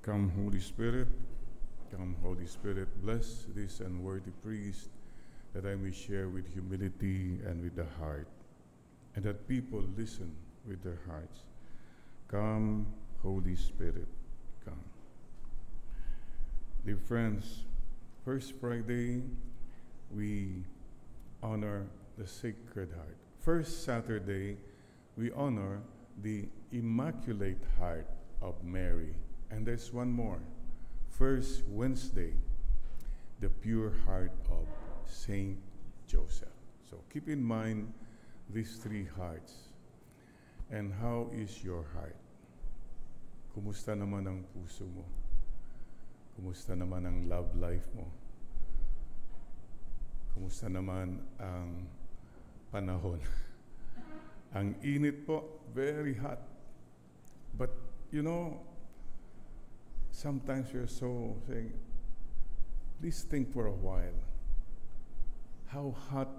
Come, Holy Spirit. Come, Holy Spirit. Bless this unworthy priest, that I may share with humility and with the heart, and that people listen with their hearts. Come, Holy Spirit, come. Dear friends, first Friday, we honor the Sacred Heart. First Saturday, we honor the Immaculate Heart of Mary. And there's one more. First Wednesday, the Pure Heart of Saint Joseph. So keep in mind these three hearts. And how is your heart? Kumusta naman ang puso mo? Kumusta naman ang love life mo? Kumusta naman ang panahon? Ang init po, very hot. But you know, sometimes we're so saying, please think for a while how hot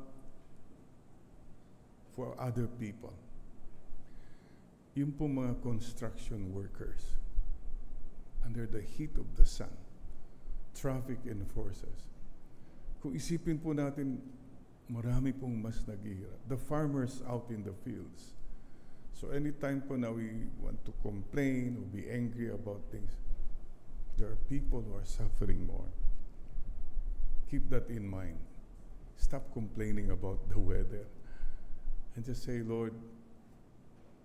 for other people. Yung po mga construction workers, under the heat of the sun, traffic enforcers. Kung isipin po natin, marami pong mas naghihirap. The farmers out in the fields. So anytime po na we want to complain or be angry about things, there are people who are suffering more. Keep that in mind. Stop complaining about the weather. And just say, Lord,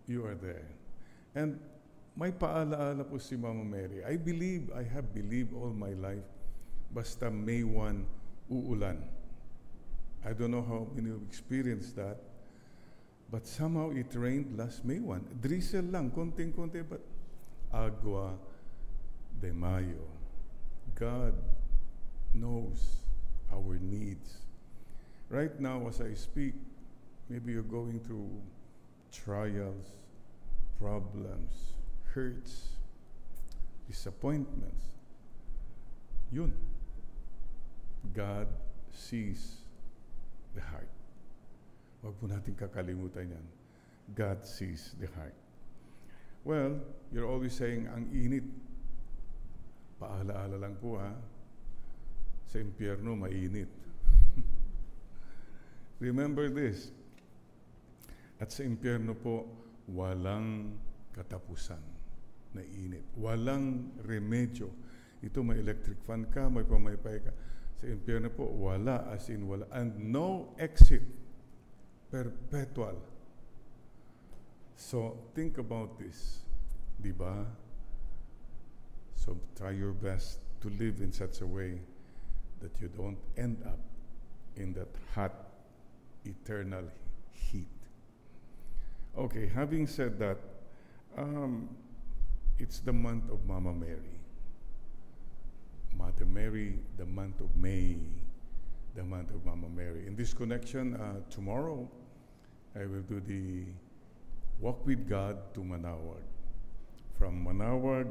you are there. And may paalaala po si Mama Mary. I have believed all my life, basta May 1, uulan. I don't know how many have experienced that, but somehow it rained last May 1. Drizzle lang, konting-konti, but agua de mayo. God knows our needs. Right now, as I speak, maybe you're going through trials, problems, hurts, disappointments. Yun. God sees the heart. Huwag po natin kakalimutan yan. God sees the heart. Well, you're always saying, ang init. Paalaala lang po ha. Sa impyerno, mainit. Remember this. At sa impyerno po, walang katapusan na init. Walang remedyo. Ito may electric fan ka, may pamaypay ka. Sa impyerno po, wala, as in wala. And no exit. Perpetual. So, think about this. Diba? So, try your best to live in such a way that you don't end up in that hot, eternal heat. Okay, having said that, it's the month of Mama Mary. Mother Mary, the month of May, the month of Mama Mary. In this connection, tomorrow, I will do the Walk with God to Manaoag. From Manaoag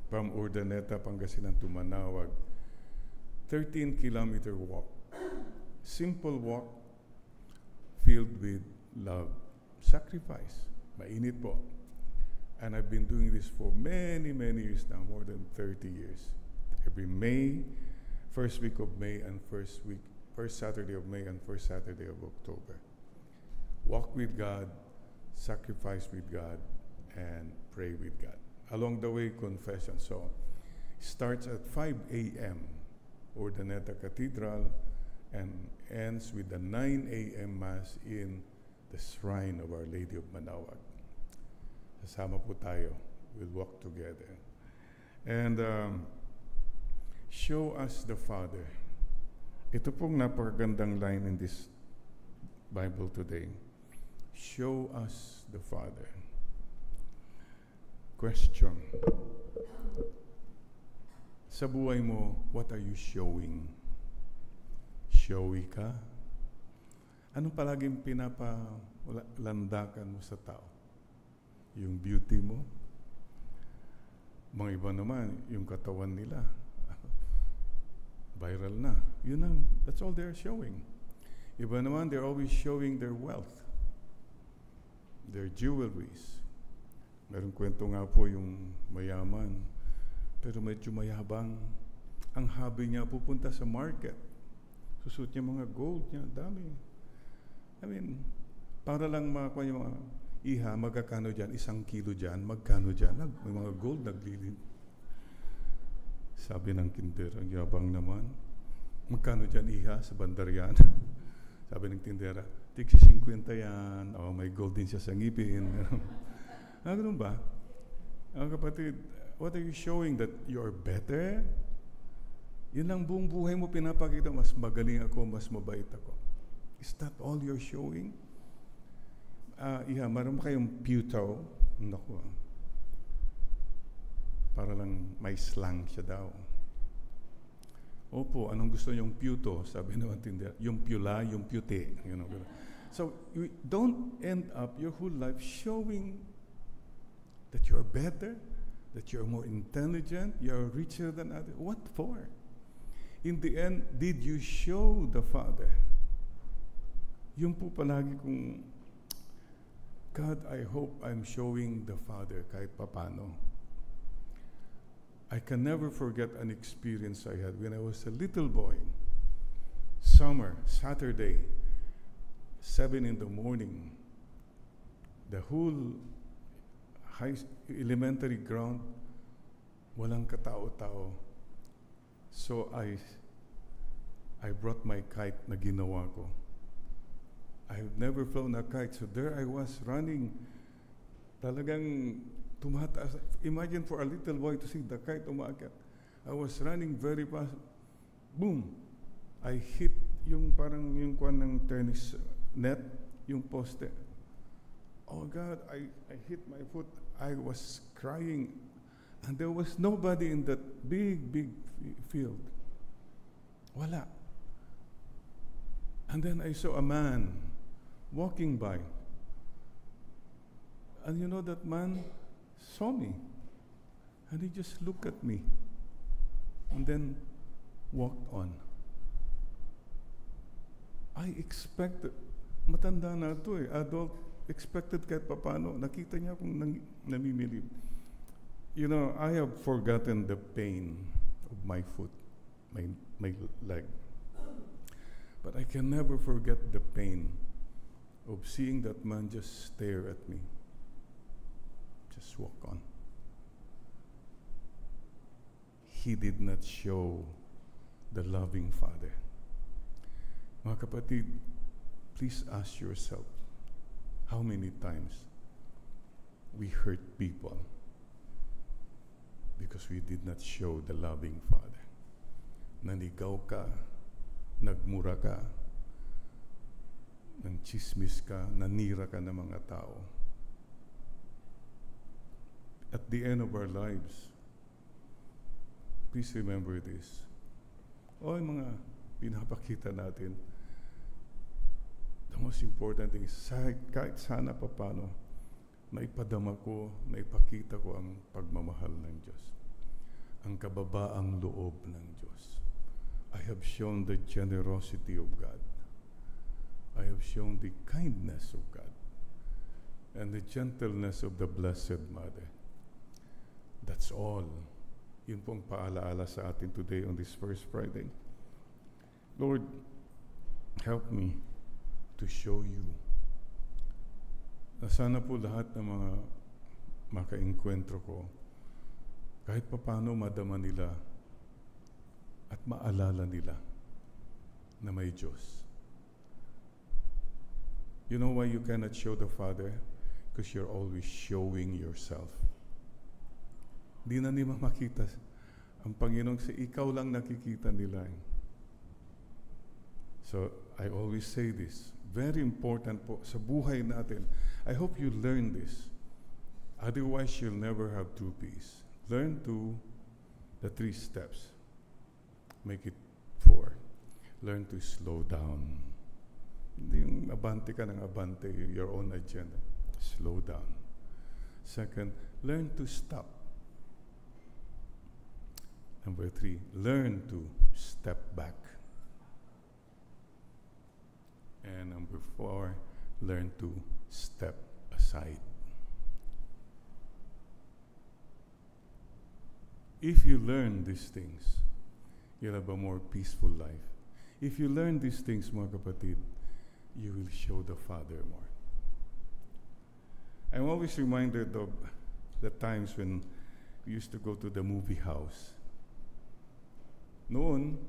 from Urdaneta, Pangasinan to Manaoag, 13-kilometer walk. Simple walk filled with love, sacrifice. Mainit po. And I've been doing this for many, many years now, more than 30 years. Every May, first week of May and first Saturday of May and first Saturday of October. Walk with God, sacrifice with God, and pray with God. Along the way, confession. So, starts at 5 a.m. Urdaneta Cathedral and ends with the 9 a.m. Mass in the Shrine of Our Lady of Manaoag. Kasama po tayo. We'll walk together. And show us the Father. Ito pong napakagandang line in this Bible today. Show us the Father. Question. Sa buhay mo, what are you showing? Showy ka? Anong palaging pinapalandakan mo sa tao? Yung beauty mo? Mga iba naman, yung katawan nila. Viral na. That's all they're showing. Iba naman, they're always showing their wealth, their jewelries. Merong kwento nga po yung mayaman, pero medyo mayabang. Ang hobby niya, pupunta sa market. Susuot niya mga gold niya, dami. I mean, para lang makakuha yung mga iha, magkakano dyan, 1 kilo dyan, magkano dyan, may mga gold naglilin. Sabi ng kinder, ang yabang naman. Magkano dyan iha sa bandarian? Sabi ng tindera, tigsi 50 yan. Oh, may gold din siya sa ngipin. Ganun ba? Kapatid, what are you showing? That you are better? Yun lang buong buhay mo pinapakita, mas magaling ako, mas mabait ako. Is that all you're showing? Meron ba kayong pewtaw? Naku, para lang may slang siya daw. Opo, anong gusto niyong pewto? Sabi naman tindera, yung pula, yung pute. You know, so, you don't end up your whole life showing that you're better, that you're more intelligent, you're richer than others. What for? In the end, did you show the Father? Yung po palagi kong, God, I hope I'm showing the Father kahit papano. I can never forget an experience I had when I was a little boy. Summer, Saturday, 7 in the morning. The whole elementary ground, walang katao-tao. So I brought my kite na ginawa ko. I've never flown a kite, so there I was running. Talagang tumataas. Imagine for a little boy to see the kite umaakyat. I was running very fast. Boom! I hit yung parang yung kuwan ng tennis net, yung poste. Oh God, I hit my foot. I was crying. And there was nobody in that big field. Wala. And then I saw a man walking by. And you know, that man saw me. And he just looked at me. And then walked on. I expected, matanda na ito adult, expected kahit papano, nakita niya akong namimilip. You know, I have forgotten the pain of my foot, my leg. But I can never forget the pain of seeing that man just stare at me. Just walk on. He did not show the loving Father. Mga kapatid, please ask yourself, how many times we hurt people because we did not show the loving Father? Nanigaw ka, nagmura ka, nangchismis ka, nanira ka ng mga tao. At the end of our lives, please remember this. Yung mga pinapakita natin, the most important thing is, kahit sana papano, naipadama ko, naipakita ko ang pagmamahal ng Diyos. Ang kababaang loob ng Diyos. I have shown the generosity of God. I have shown the kindness of God. And the gentleness of the Blessed Mother. That's all. Yun pong paalaala sa atin today on this first Friday. Lord, help me to show you na sana po lahat ng mga makaengkwentro ko, kahit papano madama nila at maalala nila na may Diyos. You know why you cannot show the Father? Because you're always showing yourself. Di na nila makita ang Panginoon kasi ikaw lang nakikita nila. So, I always say this, very important po sa buhay natin. I hope you learn this. Otherwise, you'll never have true peace. Learn the 3 steps. Make it 4. Learn to slow down. Hindi yung abante ka ng abante, your own agenda. Slow down. Second, learn to stop. Number 3, learn to step back. And number 4, learn to step aside. If you learn these things, you'll have a more peaceful life. If you learn these things, mga kapatid, you will show the Father more. I'm always reminded of the times when we used to go to the movie house. Noon,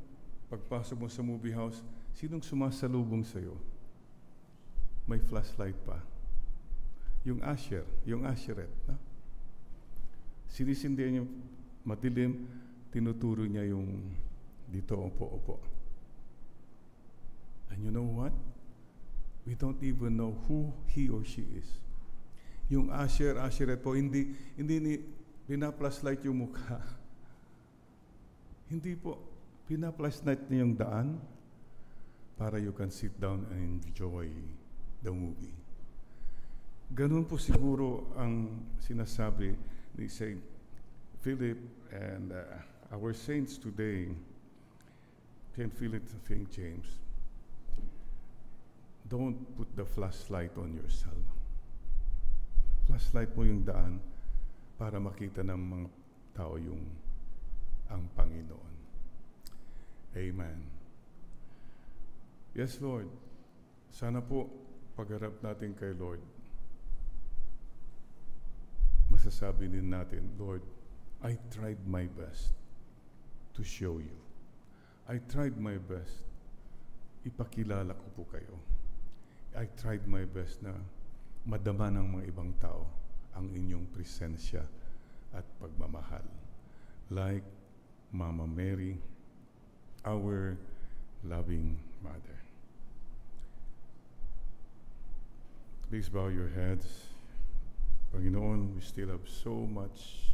pagpasok mo sa movie house, sinong sumasalubong sa'yo? May flashlight pa. Yung usher, yung usherette. No? Sinisindihan niya, madilim, tinuturo niya yung dito, upo. And you know what? We don't even know who he or she is. Yung usherette po, hindi pina-flashlight yung mukha. Hindi po. Pina-flashlight niya yung daan para you can sit down and enjoy the movie. Ganun po siguro ang sinasabi ni Saint Philip and our saints today, Saint Philip and Saint James. Don't put the flashlight on yourself. Flashlight mo yung daan para makita ng mga tao ang Panginoon. Amen. Yes, Lord. Sana po, pagharap natin kay Lord, masasabi din natin, Lord, I tried my best to show you. I tried my best. Ipakilala ko po kayo. I tried my best na madama ng mga ibang tao ang inyong presensya at pagmamahal. Like Mama Mary, our loving Mother. Please bow your heads. Panginoon, we still have so much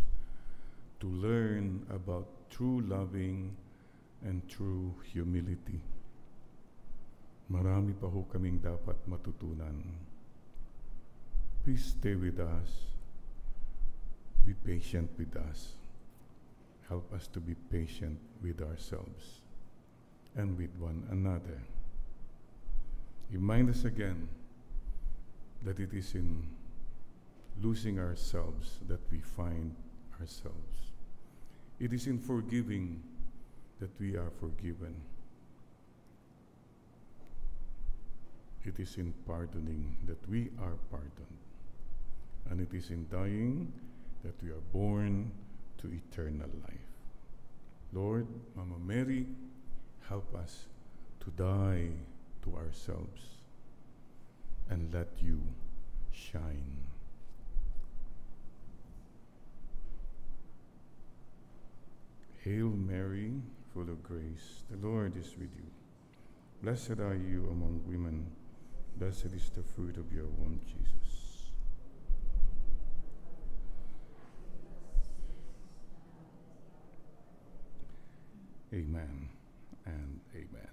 to learn about true loving and true humility. Marami pa ho kaming dapat matutunan. Please stay with us. Be patient with us. Help us to be patient with ourselves and with one another. Remind us again that it is in losing ourselves that we find ourselves. It is in forgiving that we are forgiven. It is in pardoning that we are pardoned. And it is in dying that we are born to eternal life. Lord, Mama Mary, help us to die to ourselves and let you shine. Hail Mary, full of grace, the Lord is with you. Blessed are you among women. Blessed is the fruit of your womb, Jesus. Amen and amen.